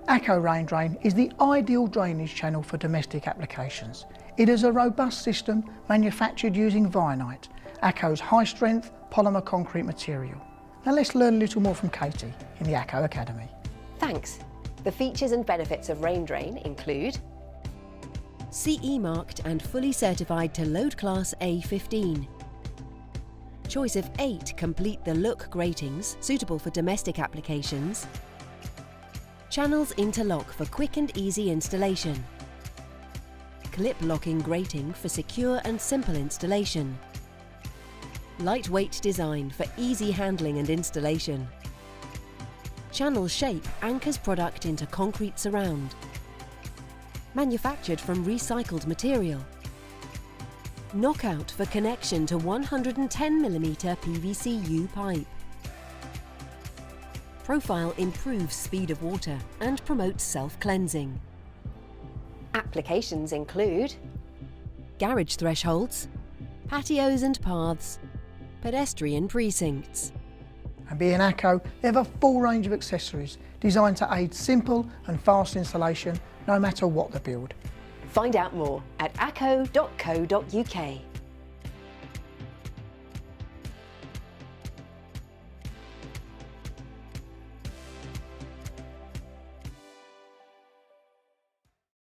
ACO RainDrain is the ideal drainage channel for domestic applications. It is a robust system manufactured using Vianite, ACO's high-strength polymer concrete material. Now let's learn a little more from Katie in the ACO Academy. Thanks. The features and benefits of RainDrain include CE marked and fully certified to load class A15. Choice of 8 complete the look gratings suitable for domestic applications. Channels interlock for quick and easy installation. Clip locking grating for secure and simple installation. Lightweight design for easy handling and installation. Channel shape anchors product into concrete surround. Manufactured from recycled material. Knockout for connection to 110mm PVC-U pipe. Profile improves speed of water and promotes self-cleansing. Applications include garage thresholds, patios and paths, pedestrian precincts. And being ACO, they have a full range of accessories designed to aid simple and fast installation no matter what the build. Find out more at aco.co.uk.